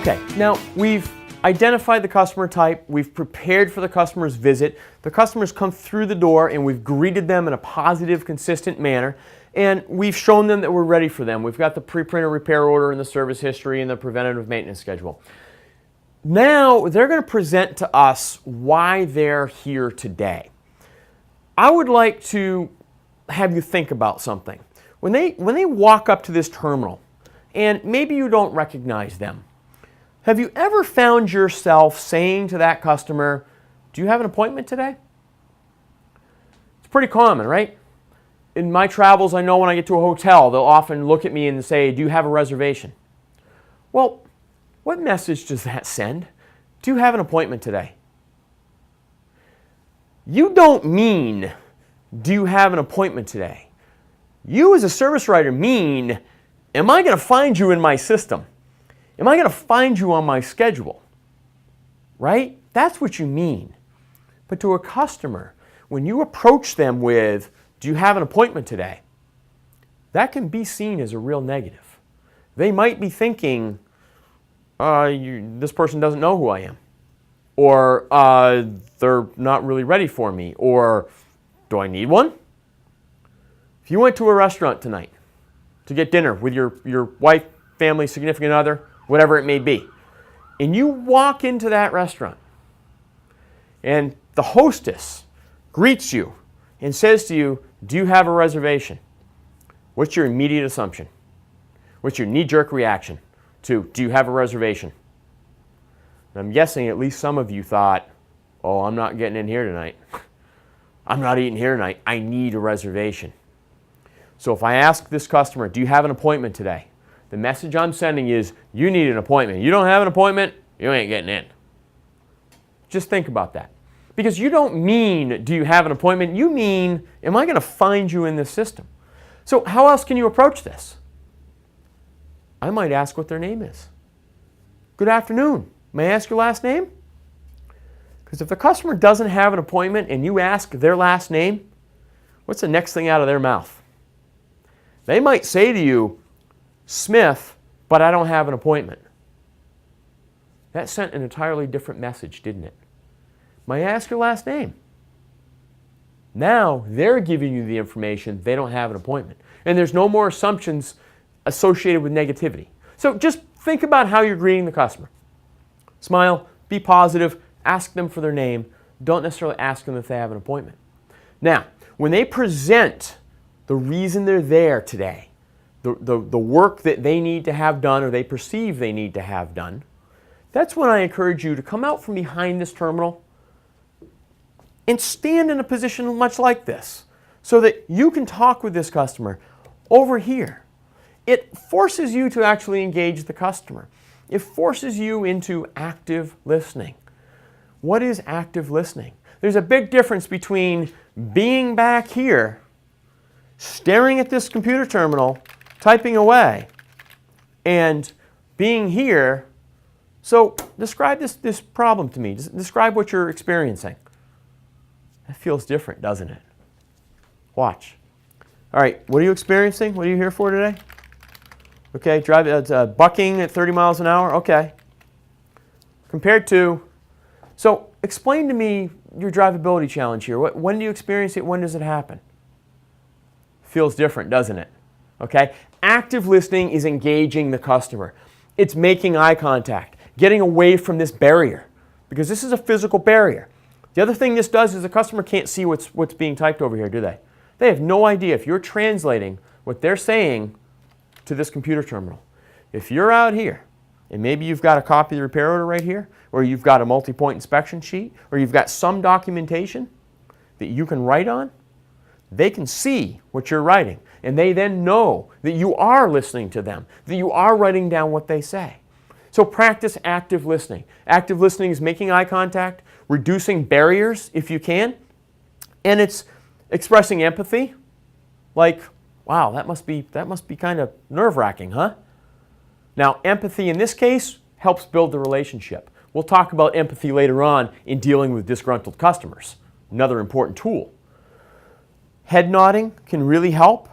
Okay, now we've identified the customer type, we've prepared for the customer's visit, the customer's come through the door and we've greeted them in a positive, consistent manner, and we've shown them that we're ready for them. We've got the pre-printed repair order and the service history and the preventative maintenance schedule. Now they're going to present to us why they're here today. I would like to have you think about something. When they walk up to this terminal, and maybe you don't recognize them, have you ever found yourself saying to that customer, "Do you have an appointment today?" It's pretty common, right? In my travels, I know when I get to a hotel, they'll often look at me and say, "Do you have a reservation?" Well, what message does that send? Do you have an appointment today? You don't mean, "Do you have an appointment today?" You as a service writer mean, "Am I going to find you in my system? Am I going to find you on my schedule?" Right? That's what you mean. But to a customer, when you approach them with, "Do you have an appointment today?" that can be seen as a real negative. They might be thinking, this person doesn't know who I am. Or they're not really ready for me. Or do I need one? If you went to a restaurant tonight to get dinner with your wife, family, significant other, whatever it may be, and you walk into that restaurant and the hostess greets you and says to you, "Do you have a reservation?" What's your immediate assumption? What's your knee-jerk reaction to, "Do you have a reservation?" And I'm guessing at least some of you thought, "Oh, I'm not getting in here tonight. I'm not eating here tonight. I need a reservation." So if I ask this customer, "Do you have an appointment today?" the message I'm sending is, you need an appointment. You don't have an appointment, you ain't getting in. Just think about that. Because you don't mean, "Do you have an appointment?" You mean, "Am I going to find you in this system?" So how else can you approach this? I might ask what their name is. "Good afternoon. May I ask your last name?" Because if the customer doesn't have an appointment and you ask their last name, what's the next thing out of their mouth? They might say to you, "Smith, but I don't have an appointment." That sent an entirely different message, didn't it? "May I ask your last name?" Now they're giving you the information they don't have an appointment. And there's no more assumptions associated with negativity. So just think about how you're greeting the customer. Smile, be positive, ask them for their name. Don't necessarily ask them if they have an appointment. Now, when they present the reason they're there today, the work that they need to have done or they perceive they need to have done, that's when I encourage you to come out from behind this terminal and stand in a position much like this so that you can talk with this customer over here. It forces you to actually engage the customer. It forces you into active listening. What is active listening? There's a big difference between being back here, staring at this computer terminal, typing away, and being here. So describe this problem to me. Describe what you're experiencing. That feels different, doesn't it? Watch. All right, what are you experiencing? What are you here for today? Okay, bucking at 30 miles an hour. Okay. Compared to, so explain to me your drivability challenge here. When do you experience it? When does it happen? Feels different, doesn't it? Okay. Active listening is engaging the customer. It's making eye contact, getting away from this barrier, because this is a physical barrier. The other thing this does is the customer can't see what's being typed over here, do they? They have no idea if you're translating what they're saying to this computer terminal. If you're out here, and maybe you've got a copy of the repair order right here, or you've got a multi-point inspection sheet, or you've got some documentation that you can write on, they can see what you're writing, and they then know that you are listening to them, that you are writing down what they say. So practice active listening. Active listening is making eye contact, reducing barriers if you can, and it's expressing empathy, like, "Wow, that must be kind of nerve-wracking, huh?" Now, empathy in this case helps build the relationship. We'll talk about empathy later on in dealing with disgruntled customers, another important tool. Head nodding can really help.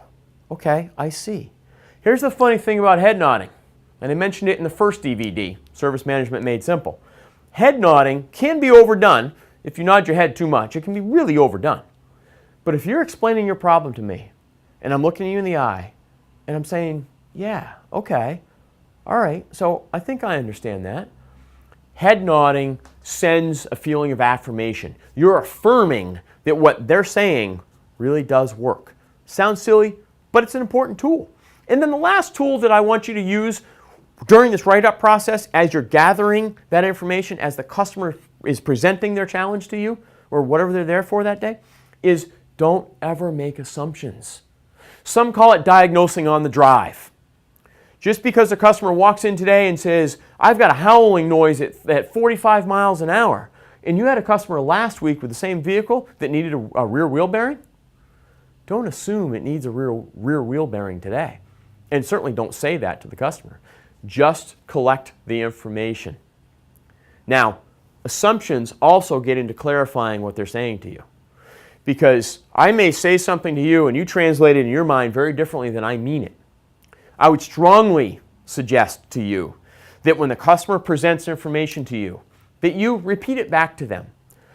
Okay, I see. Here's the funny thing about head nodding. And I mentioned it in the first DVD, Service Management Made Simple. Head nodding can be overdone. If you nod your head too much, it can be really overdone. But if you're explaining your problem to me, and I'm looking at you in the eye, and I'm saying, yeah, okay, all right, so I think I understand that. Head nodding sends a feeling of affirmation. You're affirming that what they're saying really does work. Sounds silly, but it's an important tool. And then the last tool that I want you to use during this write-up process, as you're gathering that information, as the customer is presenting their challenge to you, or whatever they're there for that day, is don't ever make assumptions. Some call it diagnosing on the drive. Just because a customer walks in today and says, I've got a howling noise at 45 miles an hour, and you had a customer last week with the same vehicle that needed a rear wheel bearing, don't assume it needs a rear wheel bearing today. And certainly don't say that to the customer. Just collect the information. Now, assumptions also get into clarifying what they're saying to you. Because I may say something to you and you translate it in your mind very differently than I mean it. I would strongly suggest to you that when the customer presents information to you, that you repeat it back to them.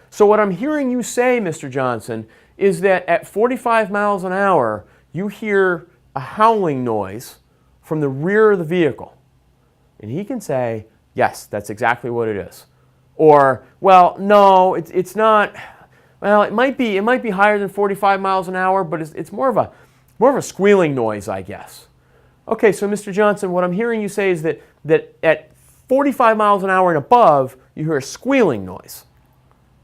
So what I'm hearing you say, Mr. Johnson, is that at 45 miles an hour, you hear a howling noise from the rear of the vehicle. And he can say, yes, that's exactly what it is. Or, well, no, it's not. Well, it might be higher than 45 miles an hour, but it's more of a squealing noise, I guess. Okay, so Mr. Johnson, what I'm hearing you say is that at 45 miles an hour and above, you hear a squealing noise.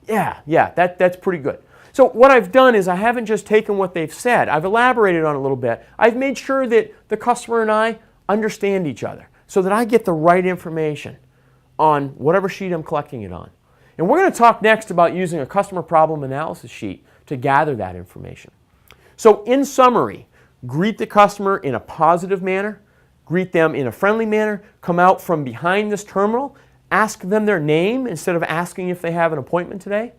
Yeah, that's pretty good. So what I've done is I haven't just taken what they've said. I've elaborated on it a little bit. I've made sure that the customer and I understand each other so that I get the right information on whatever sheet I'm collecting it on. And we're going to talk next about using a customer problem analysis sheet to gather that information. So in summary, greet the customer in a positive manner, greet them in a friendly manner, come out from behind this terminal, ask them their name instead of asking if they have an appointment today,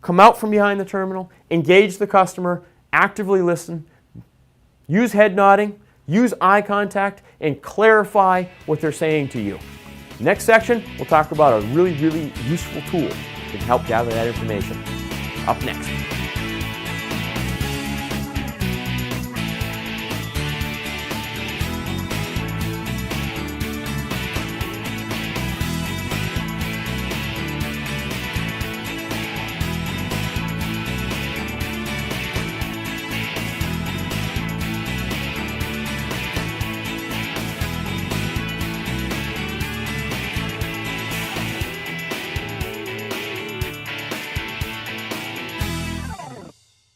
come out from behind the terminal, engage the customer, actively listen, use head nodding, use eye contact, and clarify what they're saying to you. Next section, we'll talk about a really, really useful tool that can help gather that information. Up next.